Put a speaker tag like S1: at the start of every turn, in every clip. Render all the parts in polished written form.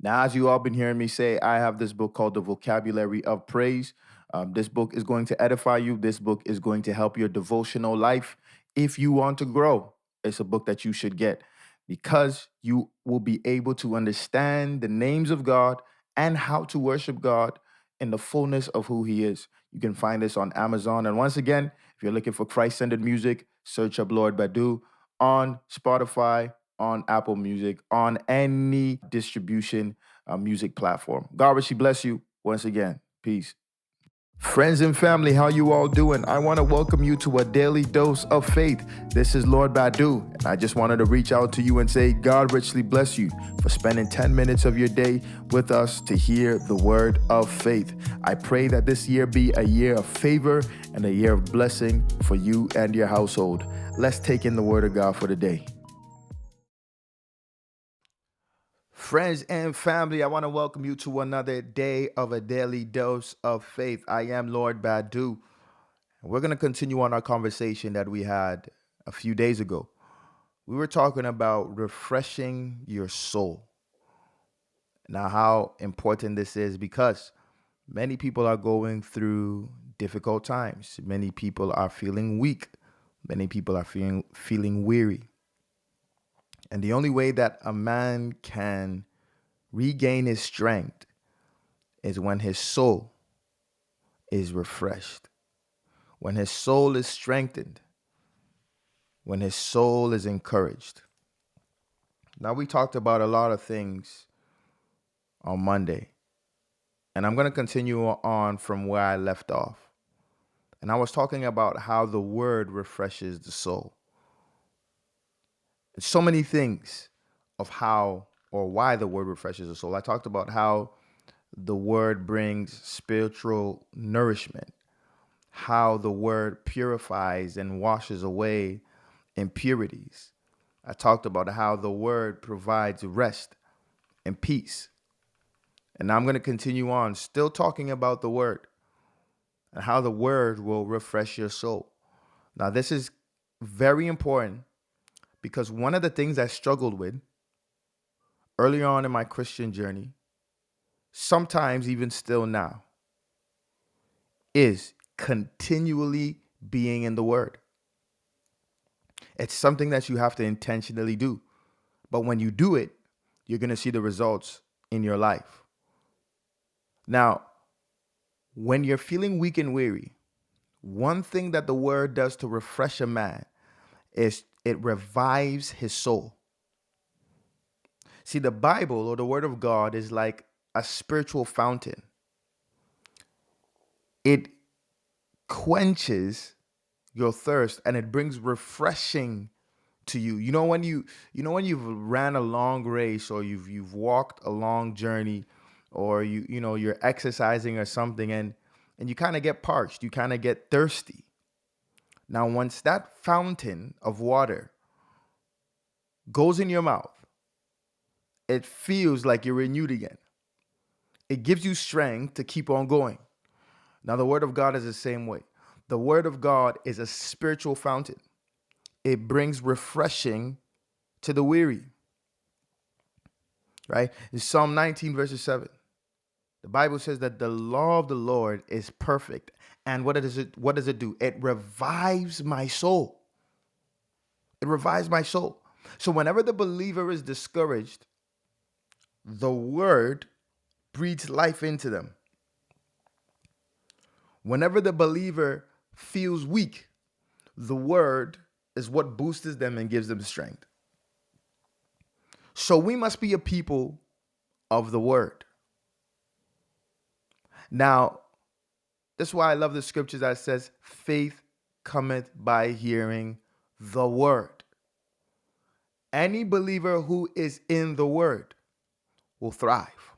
S1: Now, as you all been hearing me say, I have this book called The Vocabulary of Praise. This book is going to edify you. This book is going to help your devotional life. If you want to grow, it's a book that you should get because you will be able to understand the names of God and how to worship God in the fullness of who He is. You can find this on Amazon. And once again, if you're looking for Christ centered music, search up Lord Badu on Spotify, on Apple Music, on any distribution music platform. God richly bless you once again. Peace. Friends and family, how you all doing? I want to welcome you to a daily dose of faith. This is Lord Badu, and I just wanted to reach out to you and say, God richly bless you for spending 10 minutes of your day with us to hear the word of faith. I pray that this year be a year of favor and a year of blessing for you and your household. Let's take in the word of God for the day. Friends and family, I want to welcome you to another day of a daily dose of faith. I am Lord Badu. We're going to continue on our conversation that we had a few days ago. We were talking about refreshing your soul. Now, how important this is because many people are going through difficult times. Many people are feeling weak. Many people are feeling weary. And the only way that a man can regain his strength is when his soul is refreshed, when his soul is strengthened, when his soul is encouraged. Now, we talked about a lot of things on Monday, and I'm going to continue on from where I left off. And I was talking about how the word refreshes the soul. So many things of how or why the word refreshes the soul. I talked about how the word brings spiritual nourishment, how the word purifies and washes away impurities. I talked about how the word provides rest and peace. And now I'm going to continue on, still talking about the word and how the word will refresh your soul. Now, this is very important because one of the things I struggled with early on in my Christian journey, sometimes even still now, is continually being in the word. It's something that you have to intentionally do. But when you do it, you're going to see the results in your life. Now, when you're feeling weak and weary, one thing that the word does to refresh a man is it revives his soul. See, the Bible or the word of God is like a spiritual fountain. It quenches your thirst and it brings refreshing to you. When you've ran a long race or you've walked a long journey or you're exercising or something and you kind of get parched, you kind of get thirsty. Now, once that fountain of water goes in your mouth, it feels like you're renewed again. It gives you strength to keep on going. Now, the word of God is the same way. The word of God is a spiritual fountain. It brings refreshing to the weary, right? In Psalm 19, verses 7, the Bible says that the law of the Lord is perfect. And what does it do? It revives my soul. It revives my soul. So whenever the believer is discouraged, the word breathes life into them. Whenever the believer feels weak, the word is what boosts them and gives them strength. So we must be a people of the word. Now, that's why I love the scriptures that says, faith cometh by hearing the word. Any believer who is in the word will thrive.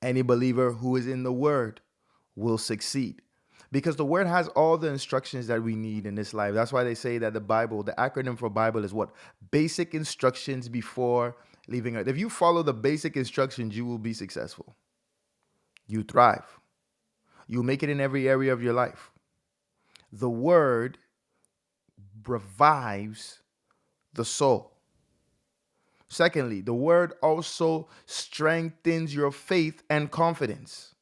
S1: Any believer who is in the word will succeed. Because the word has all the instructions that we need in this life. That's why they say that the Bible, the acronym for Bible is what? Basic instructions before leaving earth. If you follow the basic instructions, you will be successful. You thrive. You'll make it in every area of your life. The word revives the soul. Secondly, the word also strengthens your faith and confidence.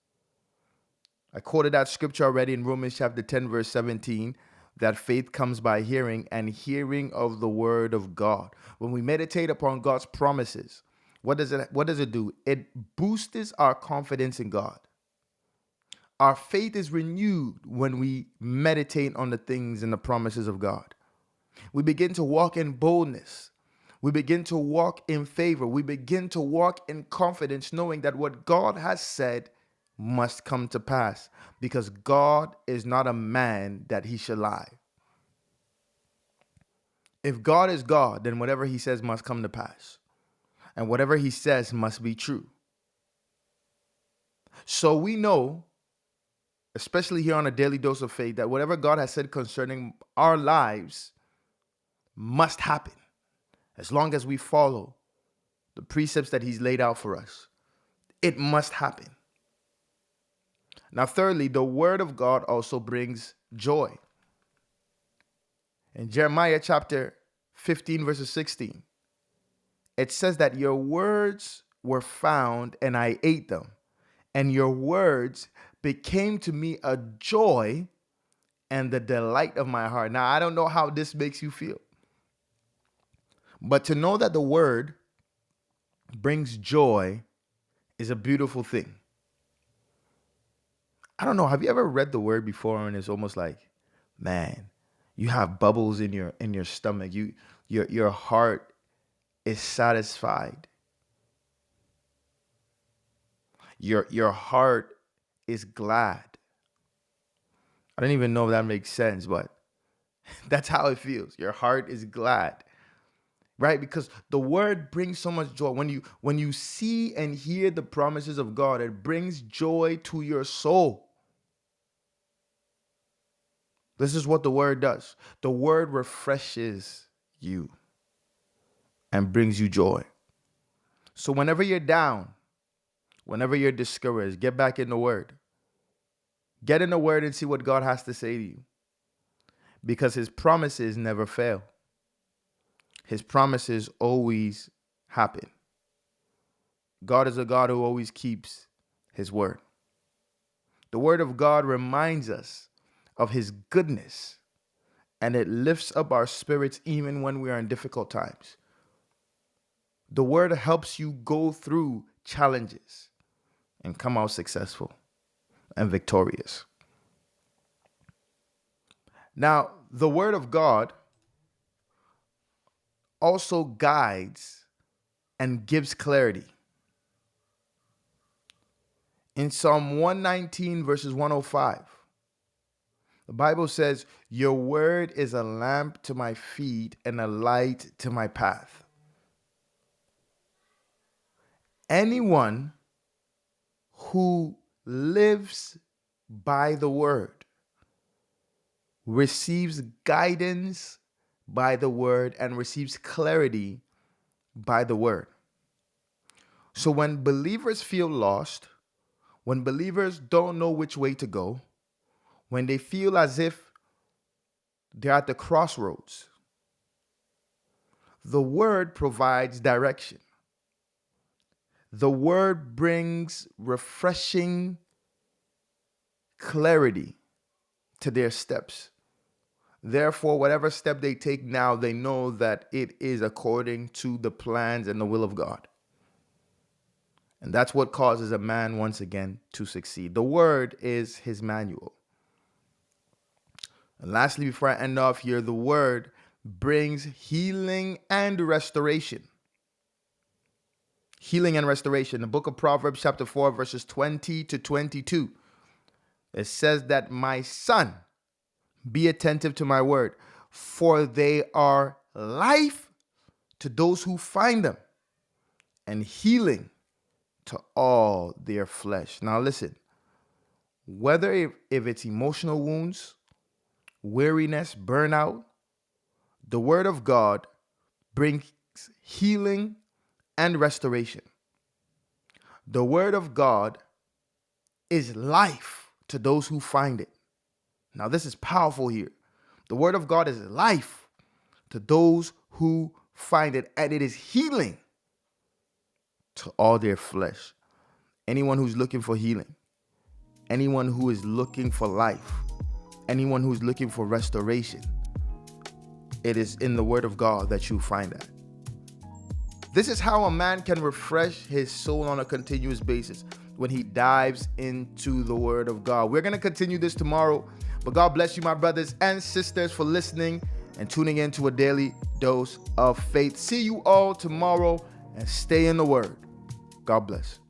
S1: I quoted that scripture already in Romans chapter 10, verse 17, that faith comes by hearing, and hearing of the word of God. When we meditate upon God's promises, what does it do? It boosts our confidence in God. Our faith is renewed when we meditate on the things and the promises of God. We begin to walk in boldness. We begin to walk in favor. We begin to walk in confidence, knowing that what God has said must come to pass, because God is not a man that he should lie. If God is God, then whatever he says must come to pass, and whatever he says must be true. So we know, especially here on a daily dose of faith, that whatever God has said concerning our lives must happen as long as we follow the precepts that he's laid out for us. It must happen. Now, thirdly, the word of God also brings joy. In Jeremiah chapter 15, verses 16, it says that your words were found and I ate them, and your words became to me a joy and the delight of my heart. Now, I don't know how this makes you feel, but to know that the word brings joy is a beautiful thing. I don't know. Have you ever read the word before and it's almost like, man, you have bubbles in your stomach. Your heart is satisfied. Your heart is glad. I don't even know if that makes sense, but that's how it feels. Your heart is glad. Right? Because the word brings so much joy. When you see and hear the promises of God, it brings joy to your soul. This is what the word does. The word refreshes you and brings you joy. So whenever you're down, whenever you're discouraged, get back in the word. Get in the word and see what God has to say to you. Because his promises never fail. His promises always happen. God is a God who always keeps his word. The word of God reminds us of his goodness, and it lifts up our spirits even when we are in difficult times. The word helps you go through challenges and come out successful and victorious. Now, the word of God also guides and gives clarity. In Psalm 119, verses 105, the Bible says, your word is a lamp to my feet and a light to my path. Anyone who lives by the word receives guidance by the word and receives clarity by the word. So when believers feel lost, when believers don't know which way to go, when they feel as if they're at the crossroads, the word provides direction. The word brings refreshing clarity to their steps. Therefore, whatever step they take now, they know that it is according to the plans and the will of God. And that's what causes a man once again to succeed. The word is his manual. And lastly, before I end off here, the word brings healing and restoration. Healing and restoration. The book of Proverbs chapter 4, verses 20 to 22. It says that my son, be attentive to my word, for they are life to those who find them and healing to all their flesh. Now listen, whether if it's emotional wounds, weariness, burnout, the word of God brings healing and restoration. The word of God is life to those who find it. Now this is powerful here. The word of God is life to those who find it, and it is healing to all their flesh. Anyone who's looking for healing, anyone who is looking for life, anyone who's looking for restoration, it is in the Word of God that you find that. This is how a man can refresh his soul on a continuous basis, when he dives into the Word of God. We're going to continue this tomorrow, but God bless you, my brothers and sisters, for listening and tuning in to a daily dose of faith. See you all tomorrow, and stay in the Word. God bless.